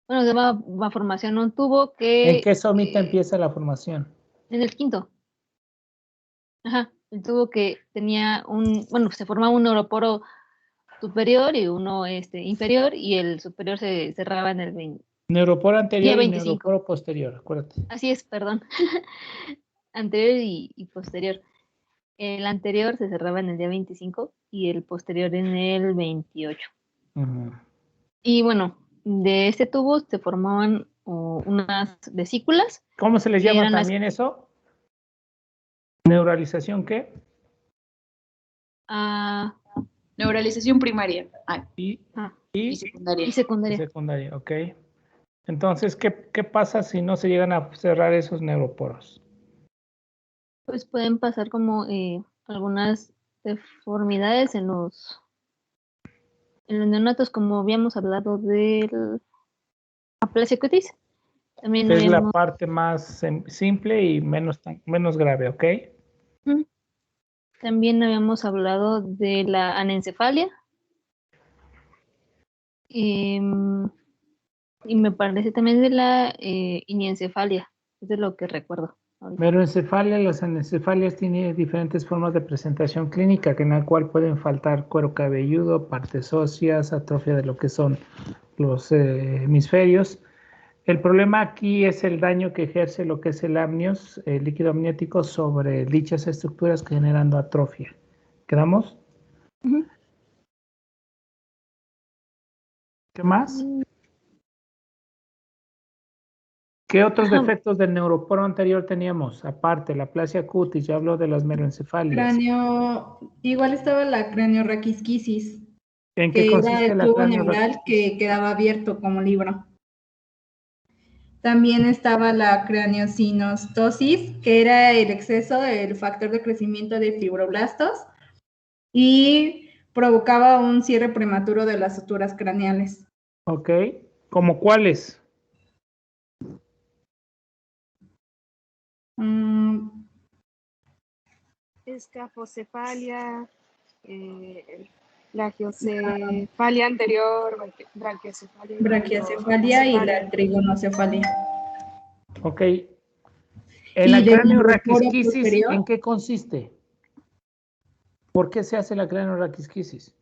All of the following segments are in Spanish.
bueno, de la formación un tubo ¿En que... qué somita empieza la formación? En el quinto. Ajá, el tubo que tenía bueno, se formaba un neuroporo superior y uno inferior, y el superior se cerraba en el Neuroporo día anterior y 25. neuroporo posterior, acuérdate. Así es, perdón. Anterior y posterior. El anterior se cerraba en el día 25 y el posterior en el 28. Ujú. Y bueno, de este tubo se formaban unas vesículas, ¿Cómo se les que llama eran las... también eso? ¿Neuralización qué? Neuralización primaria Y y secundaria. Y secundaria. secundaria, ok. Entonces, ¿qué pasa si no se llegan a cerrar esos neuroporos? Pues pueden pasar como algunas deformidades en los neonatos, como habíamos hablado del aplasia cutis. También Es la habíamos... parte más simple y menos grave, ¿ok? También habíamos hablado de la anencefalia. Y me parece también de la iniencefalia. Es de lo que recuerdo ahorita. Meroencefalia, las anencefalias tienen diferentes formas de presentación clínica, en la cual pueden faltar cuero cabelludo, partes óseas, atrofia de lo que son los hemisferios. El problema aquí es el daño que ejerce lo que es el amnios, el líquido amniótico, sobre dichas estructuras, generando atrofia. ¿Quedamos? ¿Qué más? ¿Qué otros defectos del neuroporo anterior teníamos? Aparte, la aplasia cutis, ya habló de las meroencefalias. Igual estaba la craneorraquisquisis, ¿En qué que era consiste el la tubo craneorraquisquisis? neural que quedaba abierto como libro. También estaba la craneosinostosis, que era el exceso del factor de crecimiento de fibroblastos y provocaba un cierre prematuro de las suturas craneales. Ok, ¿como cuáles? Escafocefalia, plagiocefalia anterior, Brachiacefalia y la trigonocefalia. Ok. En la Y del neuroporo craneorraquisquisis, posterior, ¿en qué consiste? ¿Por qué se hace la craneorraquisquisis?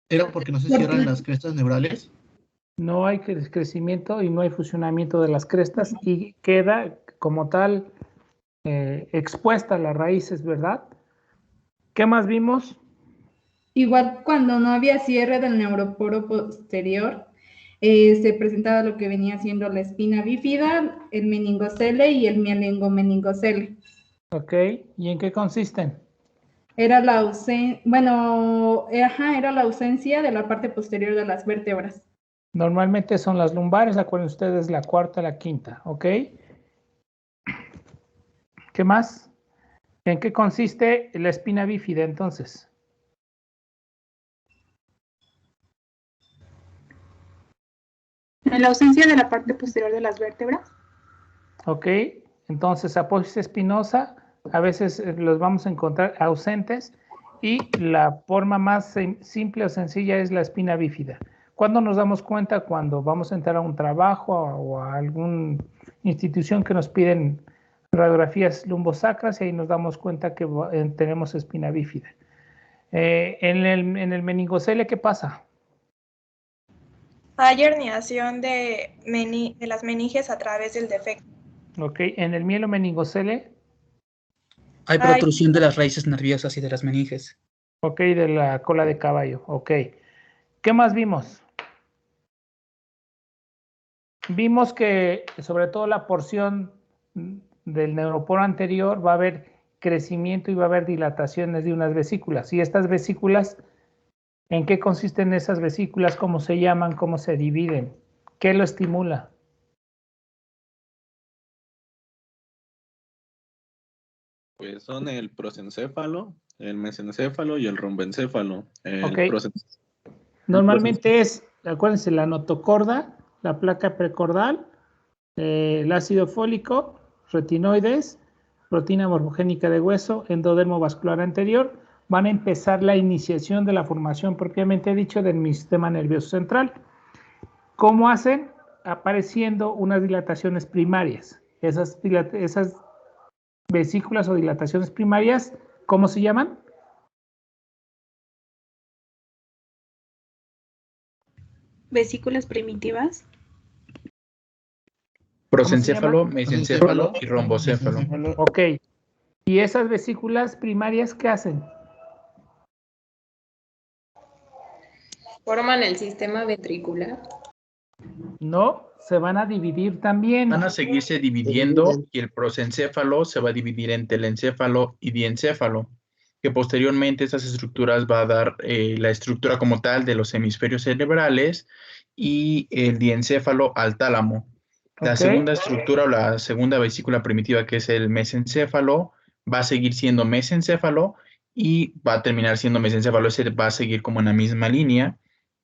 ¿Era porque no se cierran las crestas neurales? No hay crecimiento y no hay fusionamiento de las crestas y queda como tal expuesta a las raíces, ¿verdad? ¿Qué más vimos? igual cuando no había cierre del neuroporo posterior, se presentaba lo que venía siendo la espina bífida, el meningocele y el mielingomeningocele. Ok, ¿y en qué consisten? Era la era la ausencia de la parte posterior de las vértebras. Normalmente son las lumbares, acuérdense ustedes, la cuarta, la quinta, ¿ok? ¿Qué más? ¿En qué consiste la espina bífida entonces? En la ausencia de la parte posterior de las vértebras. Ok, entonces apófisis espinosa, a veces los vamos a encontrar ausentes y la forma más simple o sencilla es la espina bífida. ¿Cuándo nos damos cuenta? Cuando vamos a entrar a un trabajo o a alguna institución que nos piden radiografías lumbosacras y ahí nos damos cuenta que tenemos espina bífida. En el meningocele, ¿qué pasa? Hay herniación de las meninges a través del defecto. Ok, en el mielomeningocele. Hay protrusión de las raíces nerviosas y de las meninges. Ok, de la cola de caballo. Ok. ¿Qué más vimos? Vimos que sobre todo la porción del neuroporo anterior va a haber crecimiento y va a haber dilataciones de unas vesículas. Y estas vesículas, ¿en qué consisten esas vesículas? ¿Cómo se llaman? ¿Cómo se dividen? ¿Qué lo estimula? Pues son el prosencéfalo, el mesencéfalo y el rombencéfalo. Ok. Normalmente es, acuérdense, la notocorda, la placa precordal, el ácido fólico, retinoides, proteína morfogénica de hueso, endodermo vascular anterior, van a empezar la iniciación de la formación propiamente dicho de mi sistema nervioso central. ¿Cómo hacen? Apareciendo unas dilataciones primarias. Esas vesículas o dilataciones primarias, ¿cómo se llaman? Vesículas primitivas. Prosencéfalo, mesencéfalo y rombocéfalo. Ok. ¿Y esas vesículas primarias qué hacen? ¿Forman el sistema ventricular? No, se van a dividir también. Van a seguirse dividiendo y el prosencéfalo se va a dividir en telencéfalo y diencéfalo, que posteriormente estas estructuras va a dar la estructura como tal de los hemisferios cerebrales y el diencéfalo al tálamo. La segunda estructura o la segunda vesícula primitiva, que es el mesencéfalo, va a seguir siendo mesencéfalo y va a terminar siendo mesencéfalo. Ese va a seguir como en la misma línea.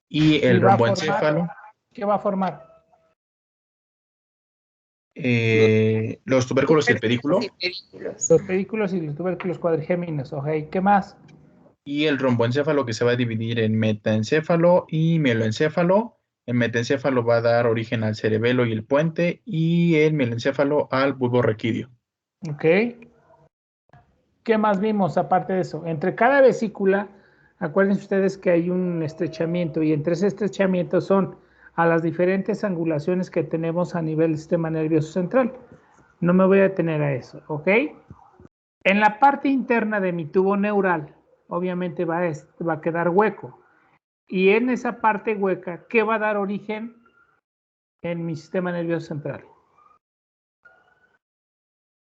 Y el romboencéfalo. ¿Qué va a formar? Los tubérculos y el pedículo. Los pedículos y los tubérculos cuadrigéminos. Ok, ¿qué más? Y el romboencéfalo, que se va a dividir en metaencéfalo y mieloencéfalo. El metaencéfalo va a dar origen al cerebelo y el puente, y el mieloencéfalo al bulbo raquídeo. Ok. ¿Qué más vimos aparte de eso? Entre cada vesícula, acuérdense ustedes que hay un estrechamiento, y entre ese estrechamiento son a las diferentes angulaciones que tenemos a nivel del sistema nervioso central. No me voy a detener a eso, ¿ok? En la parte interna de mi tubo neural, obviamente va a quedar hueco. Y en esa parte hueca, ¿qué va a dar origen en mi sistema nervioso central?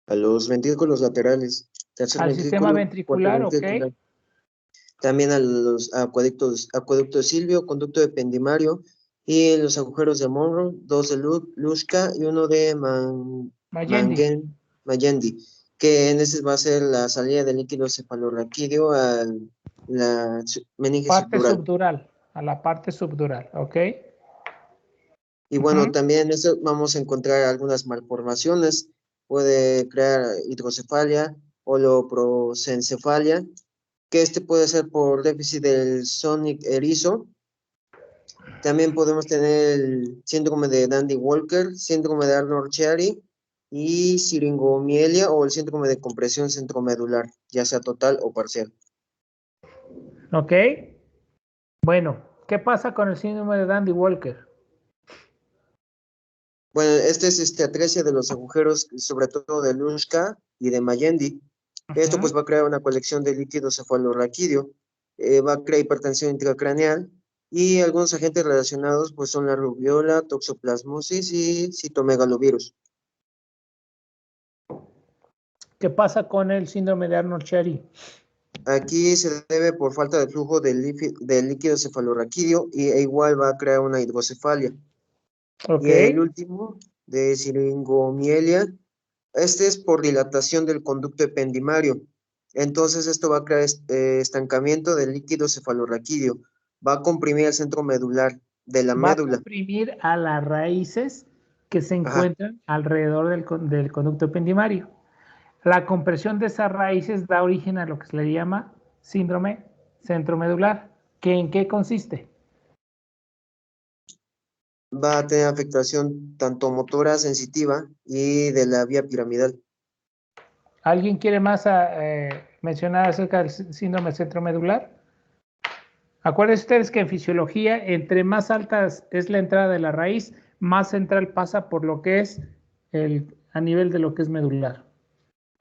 A los ventrículos laterales. Al sistema ventricular, ok. También a los acueducto de Silvio, conducto de Pendimario, y los agujeros de Monro, 2 de Luschka y 1 de Magendie, que en ese va a ser la salida del líquido cefalorraquídeo a la meninge subdural. A la parte subdural, ¿ok? Y bueno, también en eso vamos a encontrar algunas malformaciones. Puede crear hidrocefalia, holoprosencefalia, que puede ser por déficit del sonic erizo. También podemos tener el síndrome de Dandy-Walker, síndrome de Arnold-Chiari y siringomielia o el síndrome de compresión centromedular, ya sea total o parcial. Ok. Bueno, ¿qué pasa con el síndrome de Dandy-Walker? Bueno, es atresia de los agujeros, sobre todo de Luschka y de Magendie. Esto pues va a crear una colección de líquido cefalorraquídeo, va a crear hipertensión intracraneal, y algunos agentes relacionados pues son la rubiola, toxoplasmosis y citomegalovirus. ¿Qué pasa con el síndrome de Arnold-Chiari? Aquí se debe por falta de flujo del líquido cefalorraquídeo e igual va a crear una hidrocefalia. Okay. Y el último, de siringomielia, es por dilatación del conducto ependimario. Entonces esto va a crear estancamiento del líquido cefalorraquídeo. Va a comprimir el centro medular de la médula. Va a comprimir a las raíces que se encuentran alrededor del conducto ependimario. La compresión de esas raíces da origen a lo que se le llama síndrome centromedular. ¿En qué consiste? Va a tener afectación tanto motora sensitiva y de la vía piramidal. ¿Alguien quiere más mencionar acerca del síndrome centromedular? Acuérdense ustedes que en fisiología, entre más alta es la entrada de la raíz, más central pasa por lo que es a nivel de lo que es medular.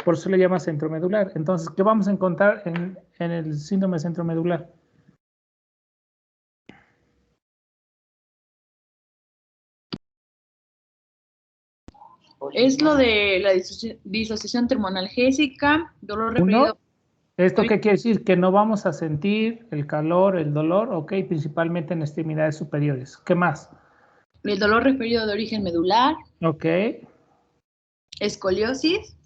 Por eso le llama centromedular. Entonces, ¿qué vamos a encontrar en el síndrome centromedular? Es lo de la disociación termonalgésica, dolor referido. ¿Esto qué quiere decir? Que no vamos a sentir el calor, el dolor, ok, principalmente en extremidades superiores. ¿Qué más? El dolor referido de origen medular. Ok. Escoliosis.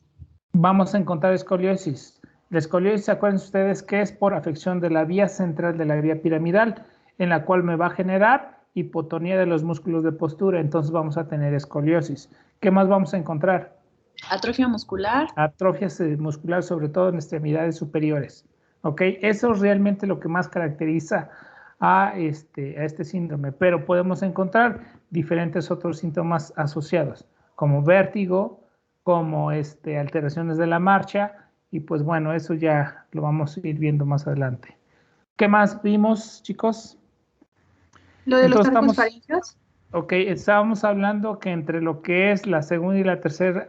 Vamos a encontrar escoliosis. La escoliosis, acuérdense ustedes que es por afección de la vía central de la vía piramidal, en la cual me va a generar hipotonía de los músculos de postura. Entonces vamos a tener escoliosis. ¿Qué más vamos a encontrar? Atrofia muscular. Atrofia muscular, sobre todo en extremidades superiores. ¿Ok? Eso es realmente lo que más caracteriza a este síndrome, pero podemos encontrar diferentes otros síntomas asociados, como vértigo, como alteraciones de la marcha, y pues bueno, eso ya lo vamos a ir viendo más adelante. ¿Qué más vimos, chicos? Lo de los arcos faringios. Ok, estábamos hablando que entre lo que es la segunda y la tercera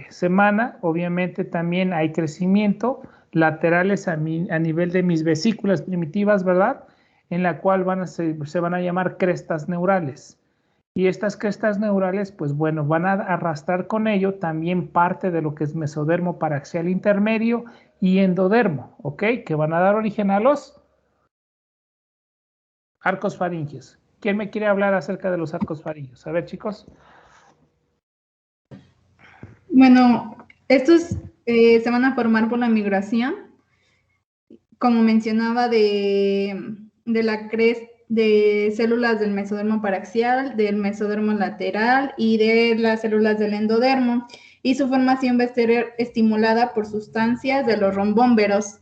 semana, obviamente también hay crecimiento laterales a nivel de mis vesículas primitivas, ¿verdad? En la cual se van a llamar crestas neurales. Y estas crestas neurales, pues bueno, van a arrastrar con ello también parte de lo que es mesodermo paraxial intermedio y endodermo, ¿ok? Que van a dar origen a los arcos faringios. ¿Quién me quiere hablar acerca de los arcos faringios? A ver, chicos. Bueno, estos se van a formar por la migración, como mencionaba, de células del mesodermo paraxial, del mesodermo lateral y de las células del endodermo. Y su formación va a ser estimulada por sustancias de los rombómeros.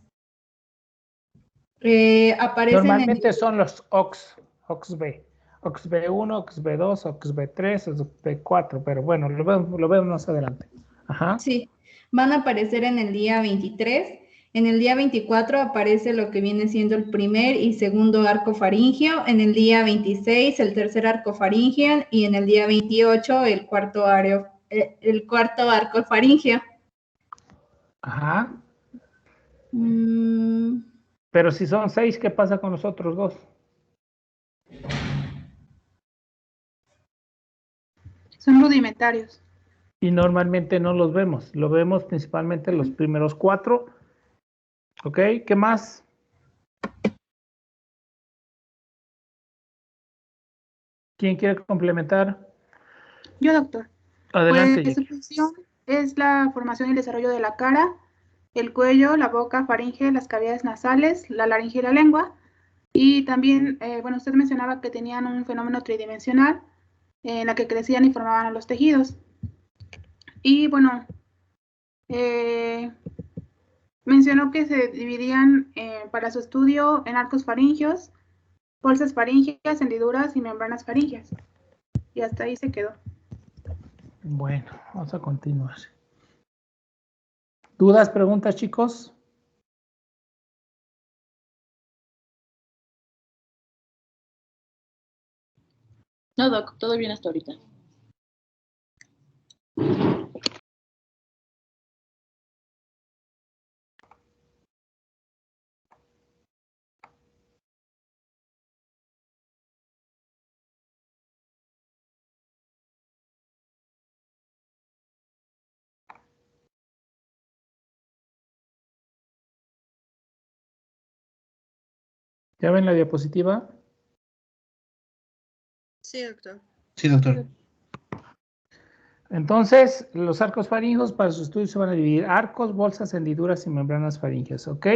Normalmente son los OXB. OXB1, OXB2, OXB3, OXB4, pero bueno, lo vemos más adelante. Ajá. Sí, van a aparecer en el día 23. En el día 24 aparece lo que viene siendo el primer y segundo arco faríngeo. En el día 26 el tercer arco faríngeo y en el día 28 el cuarto arco faríngeo. Ajá. Pero si son 6, ¿qué pasa con los otros 2? Son rudimentarios. Y normalmente no los vemos. Lo vemos principalmente los primeros 4. ¿Ok? ¿Qué más? ¿Quién quiere complementar? Yo, doctor. Adelante. Pues, su función es la formación y el desarrollo de la cara, el cuello, la boca, faringe, las cavidades nasales, la laringe y la lengua. Y también, bueno, usted mencionaba que tenían un fenómeno tridimensional en la que crecían y formaban los tejidos. Y bueno, mencionó que se dividían para su estudio en arcos faringios, bolsas faríngeas, hendiduras y membranas faríngeas. Y hasta ahí se quedó. Bueno, vamos a continuar. ¿Dudas, preguntas, chicos? No, doc, todo bien hasta ahorita. ¿Ya ven la diapositiva? Sí, doctor. Sí, doctor. Entonces, los arcos faringios para su estudio se van a dividir arcos, bolsas, hendiduras y membranas faringias, ¿ok?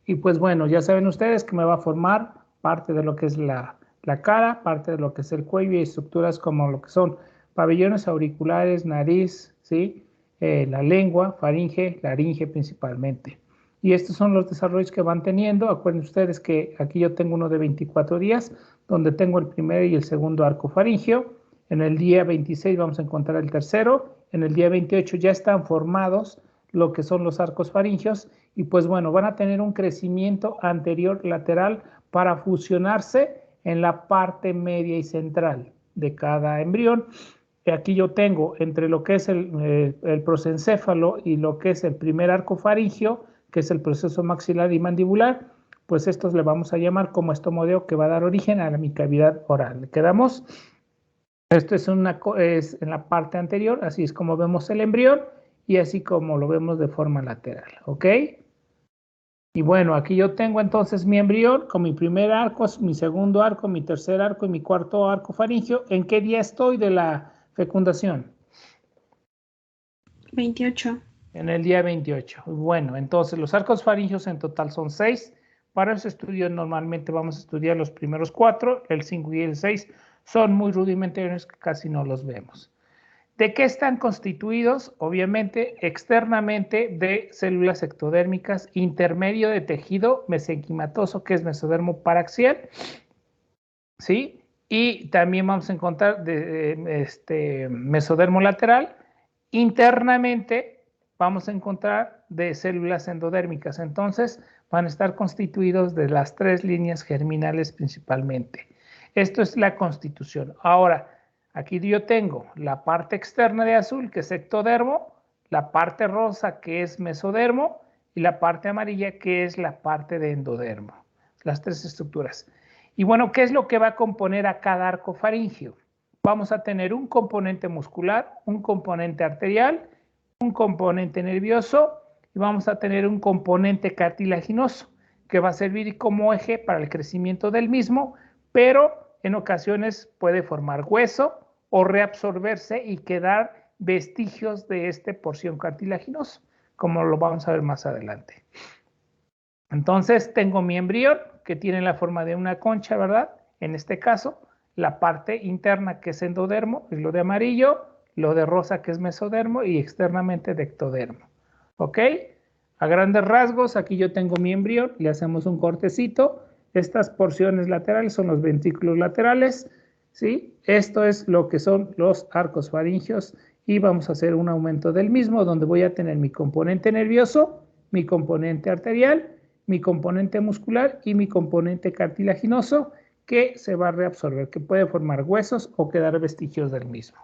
Y pues bueno, ya saben ustedes que me va a formar parte de lo que es la cara, parte de lo que es el cuello y estructuras como lo que son pabellones auriculares, nariz, ¿sí? La lengua, faringe, laringe principalmente. Y estos son los desarrollos que van teniendo. Acuérdense ustedes que aquí yo tengo uno de 24 días, donde tengo el primer y el segundo arco faríngeo. En el día 26 vamos a encontrar el tercero. En el día 28 ya están formados lo que son los arcos faringios y pues bueno, van a tener un crecimiento anterior lateral para fusionarse en la parte media y central de cada embrión. Aquí yo tengo entre lo que es el prosencéfalo y lo que es el primer arco faríngeo, que es el proceso maxilar y mandibular, pues estos le vamos a llamar como estomodeo que va a dar origen a mi cavidad oral. ¿Le quedamos? Esto es en la parte anterior, así es como vemos el embrión y así como lo vemos de forma lateral, ¿ok? Y bueno, aquí yo tengo entonces mi embrión con mi primer arco, mi segundo arco, mi tercer arco y mi cuarto arco faríngeo. ¿En qué día estoy de la fecundación? 28. En el día 28. Bueno, entonces los arcos faringios en total son 6. Para ese estudio normalmente vamos a estudiar los primeros 4, el 5 y el 6 son muy rudimentarios, casi no los vemos. ¿De qué están constituidos? Obviamente, externamente de células ectodérmicas, intermedio de tejido mesenquimatoso, que es mesodermo paraxial, ¿sí? Y también vamos a encontrar mesodermo lateral. Internamente vamos a encontrar de células endodérmicas. Entonces, van a estar constituidos de las 3 líneas germinales principalmente. Esto es la constitución. Ahora, aquí yo tengo la parte externa de azul, que es ectodermo, la parte rosa, que es mesodermo, y la parte amarilla, que es la parte de endodermo. Las 3 estructuras. Y bueno, ¿qué es lo que va a componer a cada arco faríngeo? Vamos a tener un componente muscular, un componente arterial, un componente nervioso y vamos a tener un componente cartilaginoso que va a servir como eje para el crecimiento del mismo, pero en ocasiones puede formar hueso o reabsorberse y quedar vestigios de esta porción cartilaginosa, como lo vamos a ver más adelante. Entonces tengo mi embrión que tiene la forma de una concha, ¿verdad? En este caso, la parte interna que es endodermo, es lo de amarillo, lo de rosa que es mesodermo y externamente de ectodermo. ¿Ok? A grandes rasgos, aquí yo tengo mi embrión, le hacemos un cortecito. Estas porciones laterales son los ventrículos laterales, ¿sí? Esto es lo que son los arcos faringeos y vamos a hacer un aumento del mismo donde voy a tener mi componente nervioso, mi componente arterial, mi componente muscular y mi componente cartilaginoso que se va a reabsorber, que puede formar huesos o quedar vestigios del mismo.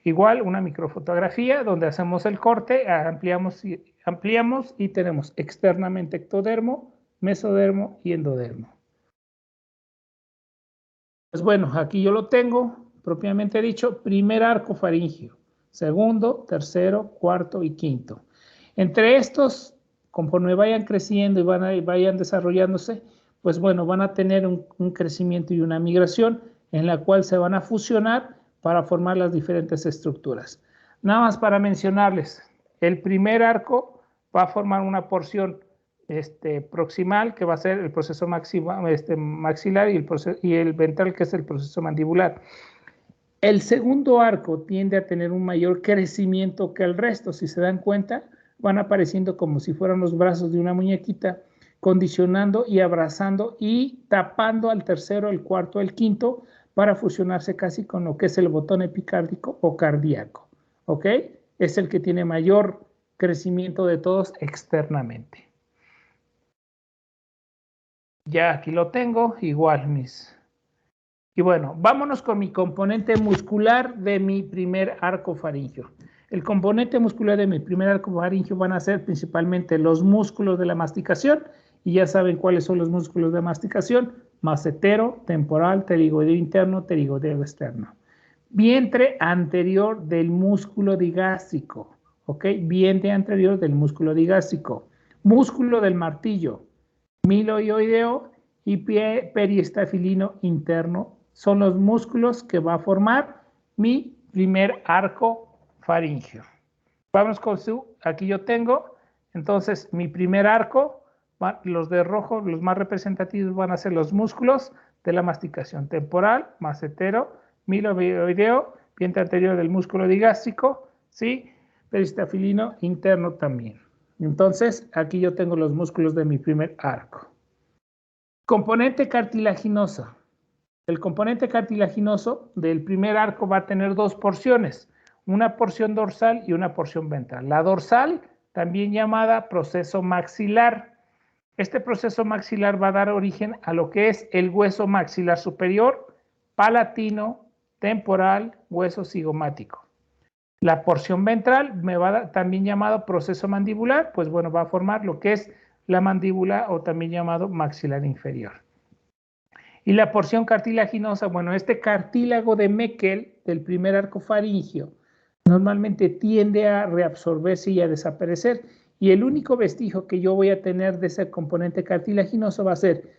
Igual una microfotografía donde hacemos el corte, ampliamos y tenemos externamente ectodermo, mesodermo y endodermo. Pues bueno, aquí yo lo tengo, propiamente dicho, primer arco faríngeo, segundo, tercero, cuarto y quinto. Entre estos, conforme vayan creciendo y vayan desarrollándose, pues bueno, van a tener un crecimiento y una migración en la cual se van a fusionar para formar las diferentes estructuras. Nada más para mencionarles, el primer arco va a formar una porción proximal, que va a ser el proceso maxilar y el ventral, que es el proceso mandibular. El segundo arco tiende a tener un mayor crecimiento que el resto. Si se dan cuenta, van apareciendo como si fueran los brazos de una muñequita, condicionando y abrazando y tapando al tercero, el cuarto, el quinto, para fusionarse casi con lo que es el botón epicárdico o cardíaco. ¿Ok? Es el que tiene mayor crecimiento de todos externamente. Ya aquí lo tengo, igual mis. Y bueno, vámonos con mi componente muscular de mi primer arco faríngeo. El componente muscular de mi primer arco faríngeo van a ser principalmente los músculos de la masticación, y ya saben cuáles son los músculos de masticación: macetero, temporal, pterigoideo interno, pterigoideo externo. Vientre anterior del músculo digástrico, ¿ok? Vientre anterior del músculo digástrico. Músculo del martillo, miloioideo y pie periestafilino interno son los músculos que va a formar mi primer arco faríngeo. Vamos con aquí yo tengo, entonces mi primer arco, los de rojo, los más representativos van a ser los músculos de la masticación: temporal, macetero, miloioideo, vientre anterior del músculo digástrico, ¿sí? Periestafilino interno también. Entonces, aquí yo tengo los músculos de mi primer arco. Componente cartilaginoso. El componente cartilaginoso del primer arco va a tener 2 porciones, una porción dorsal y una porción ventral. La dorsal, también llamada proceso maxilar. Este proceso maxilar va a dar origen a lo que es el hueso maxilar superior, palatino, temporal, hueso cigomático. La porción ventral me va a dar, también llamado proceso mandibular, pues bueno, va a formar lo que es la mandíbula o también llamado maxilar inferior. Y la porción cartilaginosa, bueno, este cartílago de Meckel del primer arco faríngeo normalmente tiende a reabsorberse y a desaparecer, y el único vestigio que yo voy a tener de ese componente cartilaginoso va a ser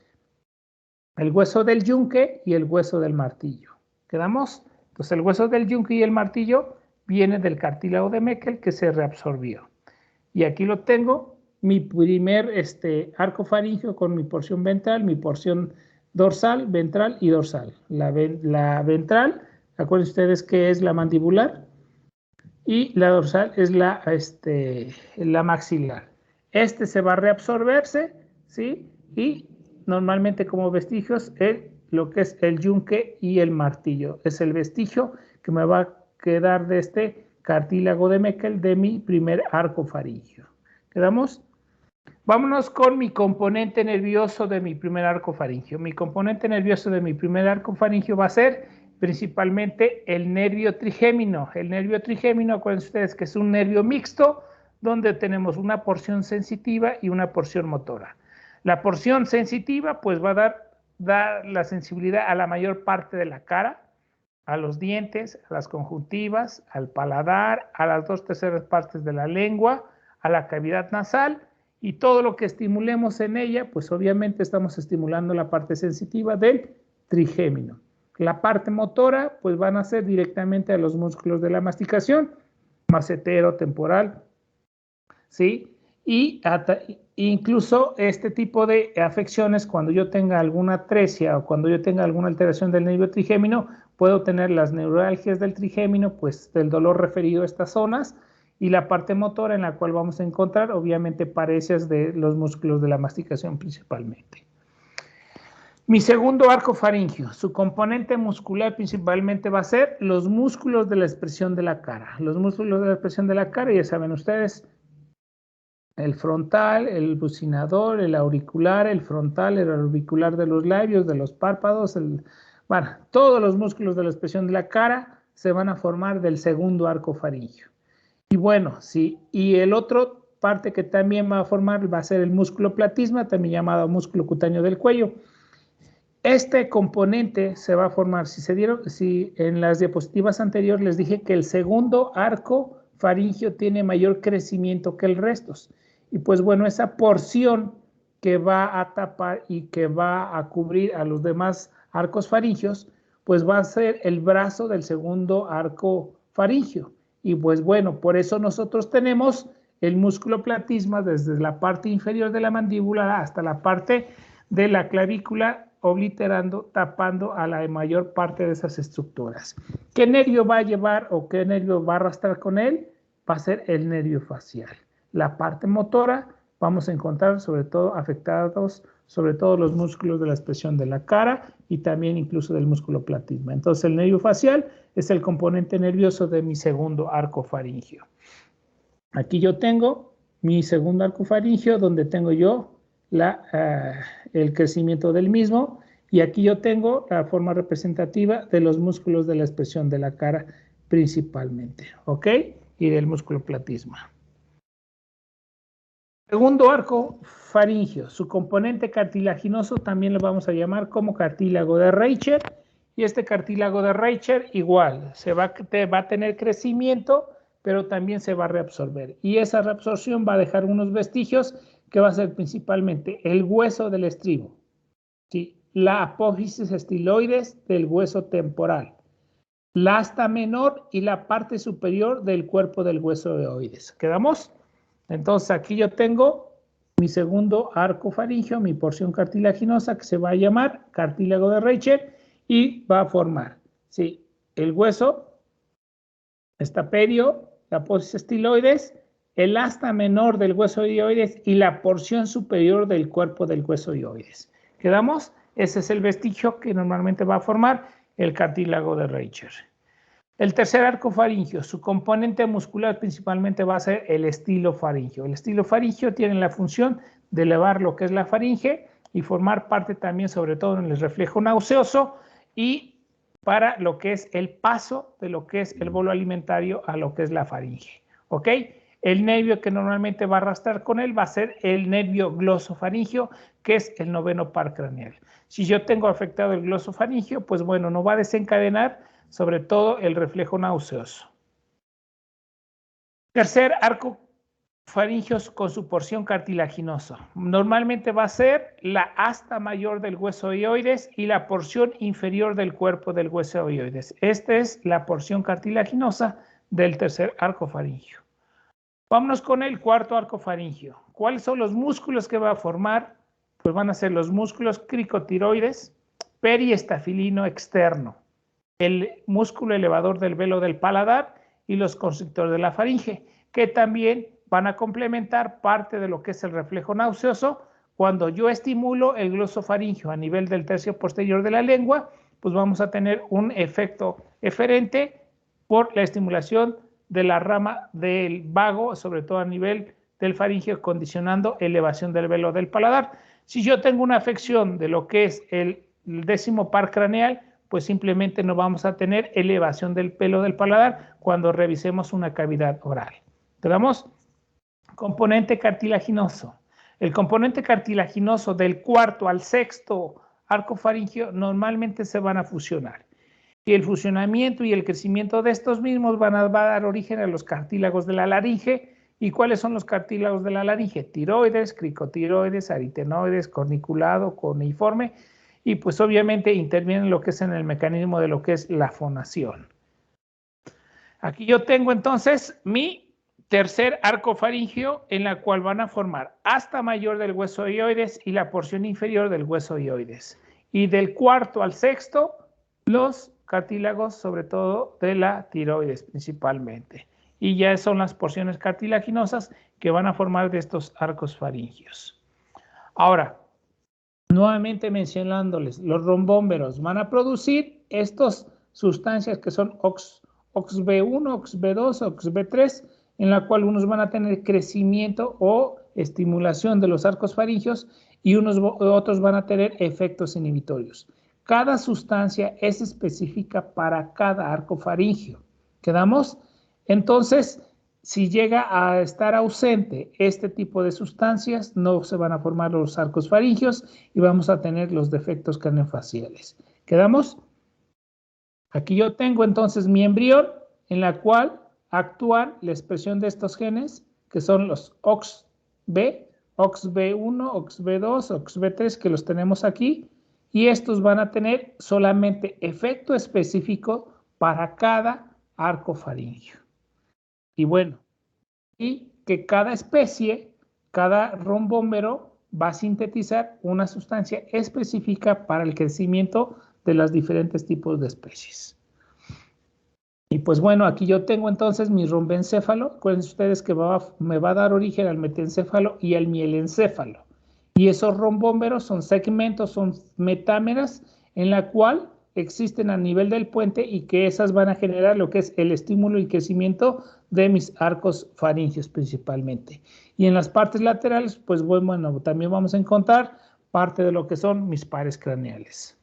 el hueso del yunque y el hueso del martillo. ¿Quedamos? Entonces el hueso del yunque y el martillo viene del cartílago de Meckel que se reabsorbió. Y aquí lo tengo, mi primer arco faríngeo con mi porción ventral, mi porción dorsal, ventral y dorsal. La ventral Acuérdense ustedes que es la mandibular y la dorsal es la maxilar. Se va a reabsorberse, ¿sí? Y normalmente como vestigios lo que es el yunque y el martillo. Es el vestigio que me va a quedar de este cartílago de Meckel de mi primer arco faríngeo. ¿Quedamos? Vámonos con mi componente nervioso de mi primer arco faríngeo. Mi componente nervioso de mi primer arco faríngeo va a ser principalmente el nervio trigémino. El nervio trigémino, acuérdense ustedes que es un nervio mixto donde tenemos una porción sensitiva y una porción motora. La porción sensitiva pues va a dar la sensibilidad a la mayor parte de la cara, a los dientes, a las conjuntivas, al paladar, a las 2/3 partes de la lengua, a la cavidad nasal, y todo lo que estimulemos en ella, pues obviamente estamos estimulando la parte sensitiva del trigémino. La parte motora, pues van a ser directamente a los músculos de la masticación, macetero, temporal, ¿sí? Y incluso este tipo de afecciones, cuando yo tenga alguna atresia o cuando yo tenga alguna alteración del nervio trigémino, puedo tener las neuralgias del trigémino, pues del dolor referido a estas zonas, y la parte motora en la cual vamos a encontrar, obviamente, parecias de los músculos de la masticación principalmente. Mi segundo arco faríngeo, su componente muscular principalmente va a ser los músculos de la expresión de la cara. Los músculos de la expresión de la cara, ya saben ustedes, el frontal, el bucinador, el auricular, el frontal, el orbicular de los labios, de los párpados, bueno, todos los músculos de la expresión de la cara se van a formar del segundo arco faríngeo. Y bueno, sí, y el otro parte que también va a formar va a ser el músculo platisma, también llamado músculo cutáneo del cuello. Este componente se va a formar, si en las diapositivas anteriores les dije que el segundo arco faríngeo tiene mayor crecimiento que el resto. Y pues bueno, esa porción que va a tapar y que va a cubrir a los demás arcos faringios, pues va a ser el brazo del segundo arco faríngeo. Y pues bueno, por eso nosotros tenemos el músculo platisma desde la parte inferior de la mandíbula hasta la parte de la clavícula, obliterando, tapando a la mayor parte de esas estructuras. ¿Qué nervio va a llevar o qué nervio va a arrastrar con él? Va a ser el nervio facial. La parte motora vamos a encontrar sobre todo afectados, sobre todo los músculos de la expresión de la cara y también incluso del músculo platisma. Entonces el nervio facial es el componente nervioso de mi segundo arco faríngeo. Aquí yo tengo mi segundo arco faríngeo donde tengo yo el crecimiento del mismo, y aquí yo tengo la forma representativa de los músculos de la expresión de la cara principalmente, ¿ok? Y del músculo platisma. Segundo arco faríngeo, su componente cartilaginoso también lo vamos a llamar como cartílago de Reicher, y este cartílago de Reicher igual, va a tener crecimiento, pero también se va a reabsorber, y esa reabsorción va a dejar unos vestigios que va a ser principalmente el hueso del estribo, ¿sí? La apófisis estiloides del hueso temporal, la asta menor y la parte superior del cuerpo del hueso ovoides. ¿Quedamos? Entonces aquí yo tengo mi segundo arco faríngeo, mi porción cartilaginosa que se va a llamar cartílago de Reicher y va a formar, ¿sí?, el hueso estapedio, la apófisis estiloides, el asta menor del hueso ovoides y la porción superior del cuerpo del hueso ovoides. ¿Quedamos? Ese es el vestigio que normalmente va a formar el cartílago de Reicher. El tercer arco faríngeo, su componente muscular principalmente va a ser el estilo faríngeo. El estilo faríngeo tiene la función de elevar lo que es la faringe y formar parte también, sobre todo en el reflejo nauseoso, y para lo que es el paso de lo que es el bolo alimentario a lo que es la faringe. ¿Ok? El nervio que normalmente va a arrastrar con él va a ser el nervio glosofaríngeo, que es el noveno par craneal. Si yo tengo afectado el glosofaríngeo, pues bueno, no va a desencadenar sobre todo el reflejo nauseoso. Tercer arco faríngeo con su porción cartilaginosa. Normalmente va a ser la asta mayor del hueso ovoides y la porción inferior del cuerpo del hueso ovoides. Esta es la porción cartilaginosa del tercer arco faríngeo. Vámonos con el cuarto arco faríngeo. ¿Cuáles son los músculos que va a formar? Pues van a ser los músculos cricotiroides, periestafilino externo. el músculo elevador del velo del paladar y los constrictores de la faringe, que también van a complementar parte de lo que es el reflejo nauseoso. Cuando yo estimulo el glosofaringio a nivel del tercio posterior de la lengua, pues vamos a tener un efecto eferente por la estimulación de la rama del vago, sobre todo a nivel del faringio, condicionando elevación del velo del paladar. Si yo tengo una afección de lo que es el décimo par craneal, pues simplemente no vamos a tener elevación del pelo del paladar cuando revisemos una cavidad oral. ¿Quedamos? Componente cartilaginoso. El componente cartilaginoso del cuarto al sexto arco faríngeo normalmente se van a fusionar. Y el fusionamiento y el crecimiento de estos mismos va a dar origen a los cartílagos de la laringe. ¿Y cuáles son los cartílagos de la laringe? Tiroides, cricotiroides, aritenoides, corniculado, corniforme. Y pues obviamente intervienen lo que es en el mecanismo de lo que es la fonación. Aquí yo tengo entonces mi tercer arco faríngeo, en la cual van a formar asta mayor del hueso hioides y la porción inferior del hueso hioides. Y del cuarto al sexto, los cartílagos, sobre todo de la tiroides principalmente. Y ya son las porciones cartilaginosas que van a formar de estos arcos faringios. Ahora, nuevamente mencionándoles, los rombómeros van a producir estas sustancias que son OXB1, OXB2, OXB3, en la cual unos van a tener crecimiento o estimulación de los arcos faringios y otros van a tener efectos inhibitorios. Cada sustancia es específica para cada arco faríngeo. ¿Quedamos? Entonces, si llega a estar ausente este tipo de sustancias, no se van a formar los arcos faringios y vamos a tener los defectos craneofaciales. ¿Quedamos? Aquí yo tengo entonces mi embrión en la cual actúan la expresión de estos genes, que son los OXB, OXB1, OXB2, OXB3, que los tenemos aquí, y estos van a tener solamente efecto específico para cada arco faríngeo. Y bueno, y que cada especie, cada rombómero va a sintetizar una sustancia específica para el crecimiento de los diferentes tipos de especies. Y pues bueno, aquí yo tengo entonces mi rombencéfalo. Acuérdense ustedes que me va a dar origen al metencéfalo y al mielencéfalo. Y esos rombómeros son segmentos, son metámeras en la cual existen a nivel del puente y que esas van a generar lo que es el estímulo y crecimiento de mis arcos faringios principalmente. Y en las partes laterales, pues bueno, también vamos a encontrar parte de lo que son mis pares craneales.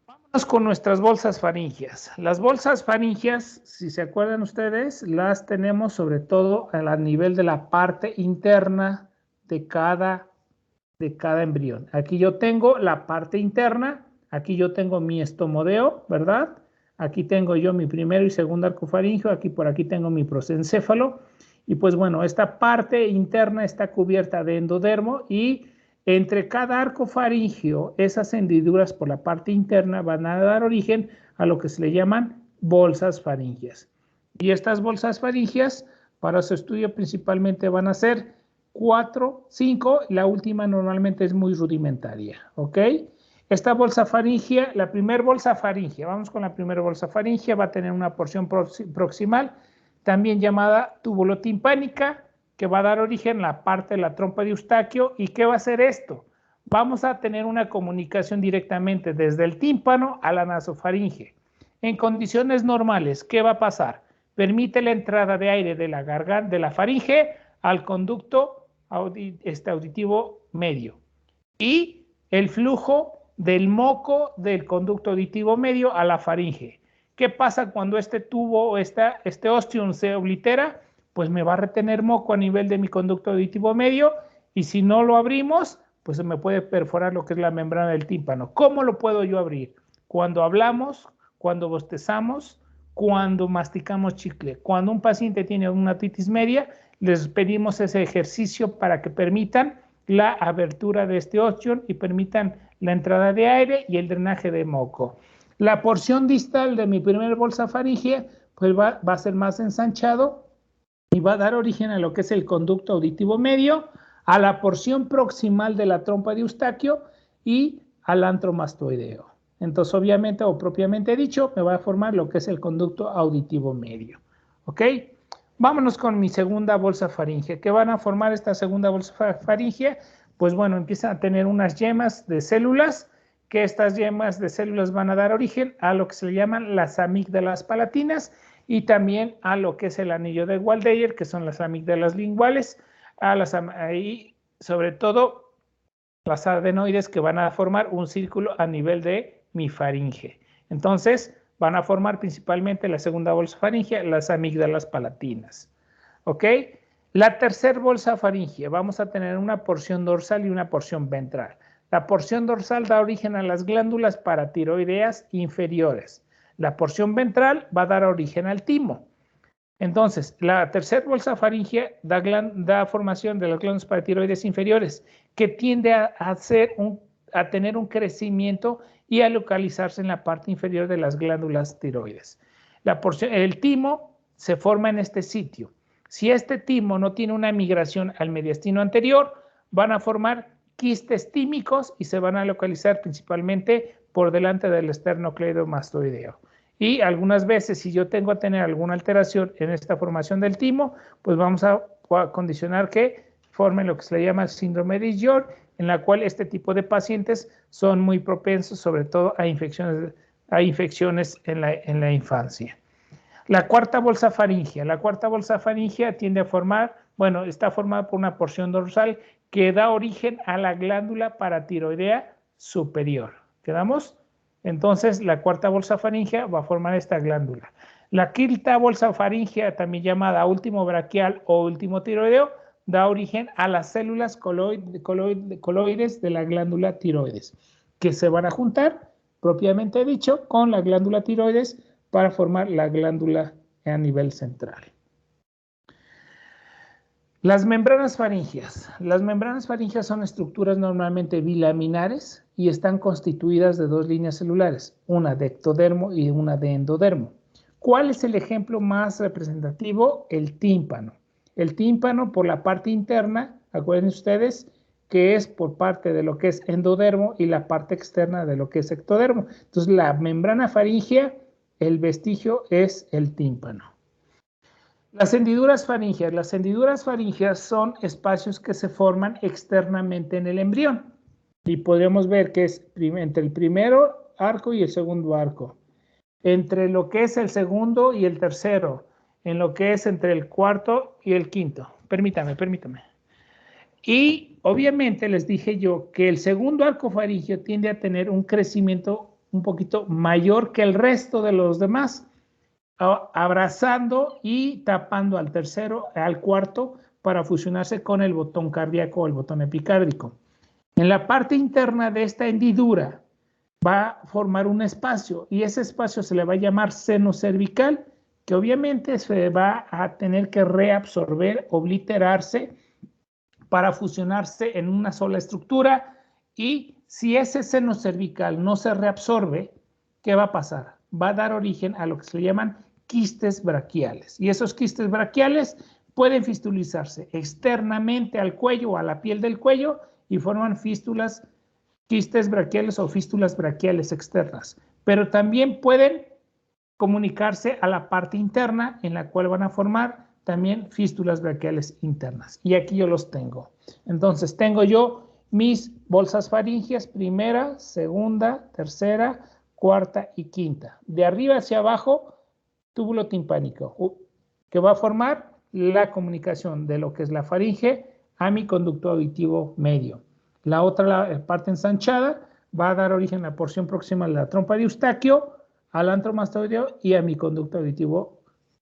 Vámonos con nuestras bolsas faringias. Las bolsas faringias, si se acuerdan ustedes, las tenemos sobre todo a nivel de la parte interna de cada embrión. Aquí yo tengo la parte interna, aquí yo tengo mi estomodeo, ¿verdad? Aquí tengo yo mi primero y segundo arco faríngeo, aquí por aquí tengo mi prosencéfalo. Y pues bueno, esta parte interna está cubierta de endodermo y entre cada arco faríngeo, esas hendiduras por la parte interna van a dar origen a lo que se le llaman bolsas faringias. Y estas bolsas faringias, para su estudio principalmente van a ser 4, 5, la última normalmente es muy rudimentaria, ¿ok? Esta bolsa faringia, la primera bolsa faringia, vamos con la primera bolsa faringia, va a tener una porción proximal, también llamada tubulotimpánica, que va a dar origen a la parte de la trompa de Eustaquio. ¿Y qué va a hacer esto? Vamos a tener una comunicación directamente desde el tímpano a la nasofaringe. En condiciones normales, ¿qué va a pasar? Permite la entrada de aire de la garganta, de la faringe al conducto auditivo medio y el flujo del moco del conducto auditivo medio a la faringe. ¿Qué pasa cuando este tubo o este ostium se oblitera? Pues me va a retener moco a nivel de mi conducto auditivo medio y si no lo abrimos, pues se me puede perforar lo que es la membrana del tímpano. ¿Cómo lo puedo yo abrir? Cuando hablamos, cuando bostezamos, cuando masticamos chicle. Cuando un paciente tiene una otitis media, les pedimos ese ejercicio para que permitan la abertura de este ostium y permitan la entrada de aire y el drenaje de moco. La porción distal de mi primera bolsa faríngea pues va a ser más ensanchado y va a dar origen a lo que es el conducto auditivo medio, a la porción proximal de la trompa de Eustaquio y al antro mastoideo. Entonces, obviamente o propiamente dicho, me va a formar lo que es el conducto auditivo medio. ¿Ok? Vámonos con mi segunda bolsa faríngea. ¿Qué van a formar esta segunda bolsa faríngea? Pues bueno, empiezan a tener unas yemas de células, que estas yemas de células van a dar origen a lo que se le llaman las amígdalas palatinas y también a lo que es el anillo de Waldeyer, que son las amígdalas linguales, y sobre todo las adenoides, que van a formar un círculo a nivel de mi faringe. Entonces, van a formar principalmente la segunda bolsa faríngea, las amígdalas palatinas. ¿Ok? La tercera bolsa faríngea, vamos a tener una porción dorsal y una porción ventral. La porción dorsal da origen a las glándulas paratiroideas inferiores. La porción ventral va a dar origen al timo. Entonces, la tercera bolsa faríngea da formación de las glándulas paratiroides inferiores, que tiende a tener un crecimiento y a localizarse en la parte inferior de las glándulas tiroides. El timo se forma en este sitio. Si este timo no tiene una migración al mediastino anterior, van a formar quistes tímicos y se van a localizar principalmente por delante del esternocleidomastoideo. Y algunas veces, si yo tengo a tener alguna alteración en esta formación del timo, pues vamos a condicionar que formen lo que se le llama síndrome de York, en la cual este tipo de pacientes son muy propensos, sobre todo a infecciones en la infancia. La cuarta bolsa faríngea. La cuarta bolsa faríngea tiende a formar, bueno, está formada por una porción dorsal que da origen a la glándula paratiroidea superior. ¿Quedamos? Entonces, la cuarta bolsa faríngea va a formar esta glándula. La quinta bolsa faríngea, también llamada último braquial o último tiroideo, da origen a las células coloides de la glándula tiroides, que se van a juntar, propiamente dicho, con la glándula tiroides para formar la glándula a nivel central. Las membranas faríngeas. Las membranas faríngeas son estructuras normalmente bilaminares y están constituidas de dos líneas celulares, una de ectodermo y una de endodermo. ¿Cuál es el ejemplo más representativo? El tímpano. El tímpano por la parte interna, acuérdense ustedes, que es por parte de lo que es endodermo y la parte externa de lo que es ectodermo. Entonces, la membrana faríngea, el vestigio es el tímpano. Las hendiduras faríngeas. Las hendiduras faríngeas son espacios que se forman externamente en el embrión. Y podríamos ver que es entre el primer arco y el segundo arco. Entre lo que es el segundo y el tercero. En lo que es entre el cuarto y el quinto. Permítame. Y obviamente les dije yo que el segundo arco faríngeo tiende a tener un crecimiento un poquito mayor que el resto de los demás, abrazando y tapando al tercero, al cuarto, para fusionarse con el botón cardíaco o el botón epicárdico. En la parte interna de esta hendidura va a formar un espacio y ese espacio se le va a llamar seno cervical, que obviamente se va a tener que reabsorber, obliterarse para fusionarse en una sola estructura, y si ese seno cervical no se reabsorbe, ¿qué va a pasar? Va a dar origen a lo que se llaman quistes braquiales, y esos quistes braquiales pueden fistulizarse externamente al cuello o a la piel del cuello y forman fístulas, quistes braquiales o fístulas braquiales externas, pero también pueden comunicarse a la parte interna, en la cual van a formar también fístulas braquiales internas. Y aquí yo los tengo. Entonces tengo yo mis bolsas faríngeas, primera, segunda, tercera, cuarta y quinta. De arriba hacia abajo, túbulo timpánico, que va a formar la comunicación de lo que es la faringe a mi conducto auditivo medio. La otra, la parte ensanchada, va a dar origen a la porción próxima de la trompa de Eustaquio, al antromastoideo y a mi conducto auditivo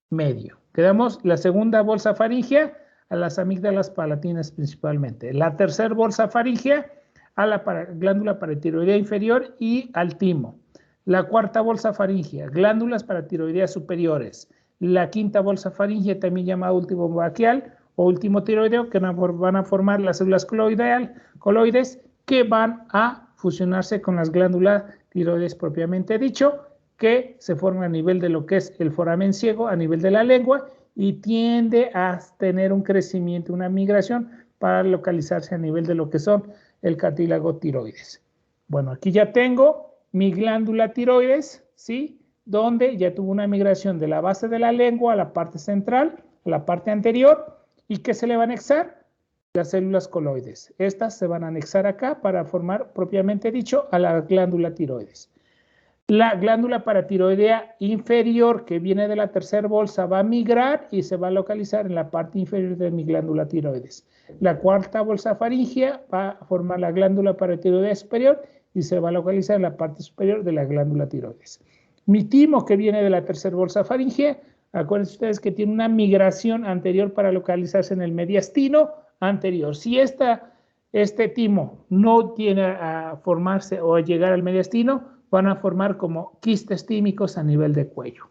medio. Quedamos la segunda bolsa faríngea a las amígdalas palatinas principalmente. La tercera bolsa faríngea a la glándula paratiroidea inferior y al timo. La cuarta bolsa faríngea, glándulas paratiroideas superiores. La quinta bolsa faríngea, también llamada último braquial o último tiroideo, que van a formar las células coloides que van a fusionarse con las glándulas tiroides propiamente dicho, que se forman a nivel de lo que es el foramen ciego, a nivel de la lengua, y tiende a tener un crecimiento, una migración para localizarse a nivel de lo que son el cartílago tiroides. Bueno, aquí ya tengo mi glándula tiroides, ¿sí? Donde ya tuvo una migración de la base de la lengua a la parte central, a la parte anterior, ¿y qué se le va a anexar? Las células coloides. Estas se van a anexar acá para formar, propiamente dicho, a la glándula tiroides. La glándula paratiroidea inferior, que viene de la tercera bolsa, va a migrar y se va a localizar en la parte inferior de mi glándula tiroides. La cuarta bolsa faríngea va a formar la glándula paratiroidea superior y se va a localizar en la parte superior de la glándula tiroides. Mi timo, que viene de la tercera bolsa faríngea, acuérdense ustedes que tiene una migración anterior para localizarse en el mediastino anterior. Si este timo no tiene a formarse o a llegar al mediastino, van a formar como quistes tímicos a nivel de cuello.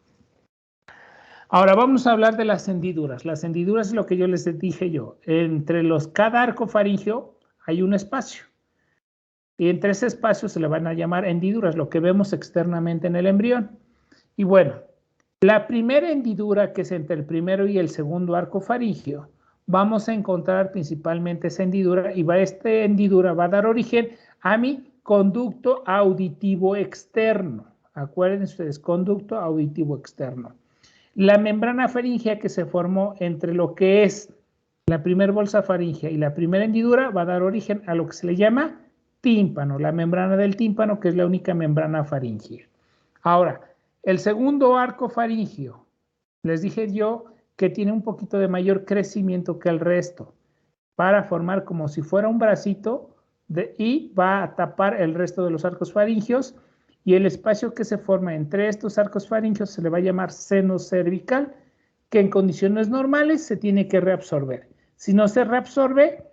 Ahora vamos a hablar de las hendiduras. Las hendiduras es lo que yo les dije yo. Entre cada arco faríngeo hay un espacio. Y entre ese espacio se le van a llamar hendiduras, lo que vemos externamente en el embrión. Y bueno, la primera hendidura, que es entre el primero y el segundo arco faríngeo, vamos a encontrar principalmente esa hendidura y esta hendidura va a dar origen a mi conducto auditivo externo. Acuérdense ustedes, conducto auditivo externo. La membrana faríngea que se formó entre lo que es la primera bolsa faríngea y la primera hendidura va a dar origen a lo que se le llama tímpano, la membrana del tímpano, que es la única membrana faríngea. Ahora, el segundo arco faríngeo, les dije yo que tiene un poquito de mayor crecimiento que el resto, para formar como si fuera un bracito y va a tapar el resto de los arcos faringios, y el espacio que se forma entre estos arcos faringios se le va a llamar seno cervical, que en condiciones normales se tiene que reabsorber. Si no se reabsorbe,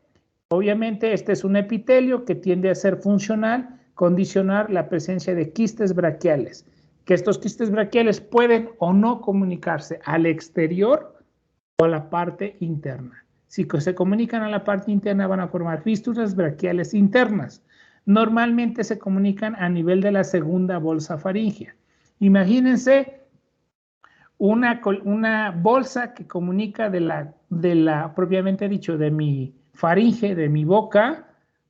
obviamente este es un epitelio que tiende a ser funcional, condicionar la presencia de quistes braquiales, que estos quistes braquiales pueden o no comunicarse al exterior o a la parte interna. Si se comunican a la parte interna, van a formar fístulas braquiales internas. Normalmente se comunican a nivel de la segunda bolsa faríngea. Imagínense una bolsa que comunica de la propiamente dicho, de mi faringe, de mi boca,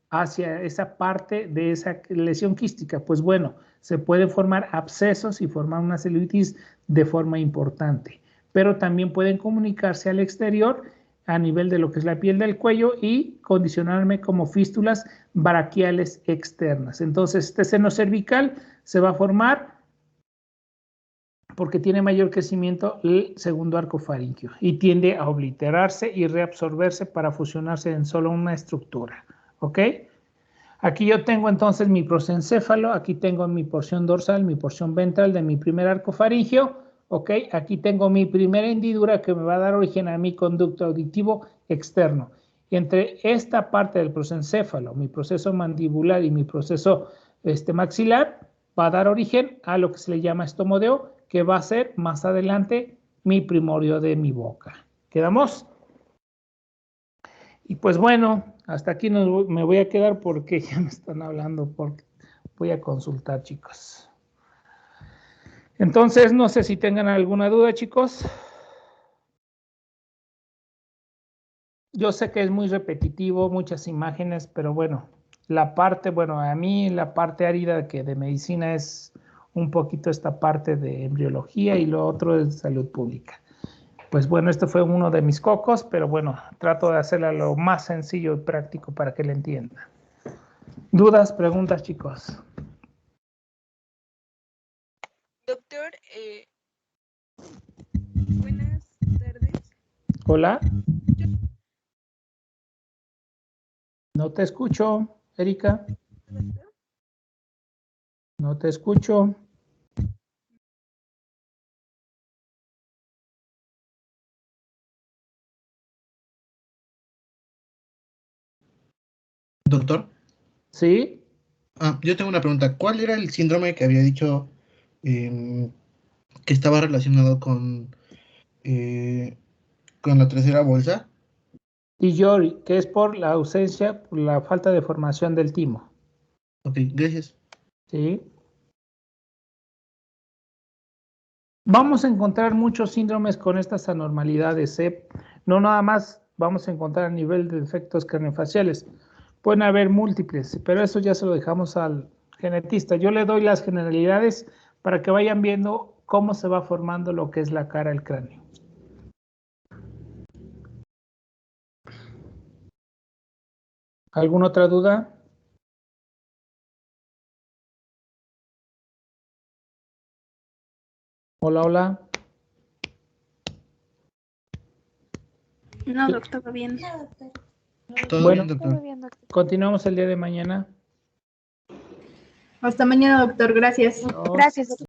hacia esa parte de esa lesión quística. Pues bueno, se pueden formar abscesos y formar una celulitis de forma importante, pero también pueden comunicarse al exterior a nivel de lo que es la piel del cuello y condicionarme como fístulas braquiales externas. Entonces, este seno cervical se va a formar porque tiene mayor crecimiento el segundo arco faríngeo y tiende a obliterarse y reabsorberse para fusionarse en solo una estructura. ¿Ok? Aquí yo tengo entonces mi prosencéfalo, aquí tengo mi porción dorsal, mi porción ventral de mi primer arco faríngeo. Ok, aquí tengo mi primera hendidura que me va a dar origen a mi conducto auditivo externo. Y entre esta parte del prosencéfalo, mi proceso mandibular y mi proceso maxilar, va a dar origen a lo que se le llama estomodeo, que va a ser más adelante mi primorio de mi boca. ¿Quedamos? Y pues bueno, hasta aquí me voy a quedar porque ya me están hablando, porque voy a consultar, chicos. Entonces, no sé si tengan alguna duda, chicos. Yo sé que es muy repetitivo, muchas imágenes, pero bueno, a mí la parte árida que de medicina es un poquito esta parte de embriología y lo otro es salud pública. Pues bueno, este fue uno de mis cocos, pero bueno, trato de hacerla lo más sencillo y práctico para que le entiendan. ¿Dudas, preguntas, chicos? Doctor, buenas tardes. Hola. No te escucho, Erika. No te escucho. Doctor. ¿Sí? Yo tengo una pregunta. ¿Cuál era el síndrome que había dicho que estaba relacionado con la tercera bolsa? Iyori, que es por la ausencia, por la falta de formación del timo. Ok, gracias. Sí. Vamos a encontrar muchos síndromes con estas anormalidades, ¿eh? No nada más vamos a encontrar a nivel de defectos craneofaciales. Pueden haber múltiples, pero eso ya se lo dejamos al genetista. Yo le doy las generalidades para que vayan viendo cómo se va formando lo que es la cara del cráneo. ¿Alguna otra duda? Hola, hola. No, doctor, todo bien. Todo bien, doctor. Continuamos el día de mañana. Hasta mañana, doctor. Gracias. Adiós. Gracias, doctor.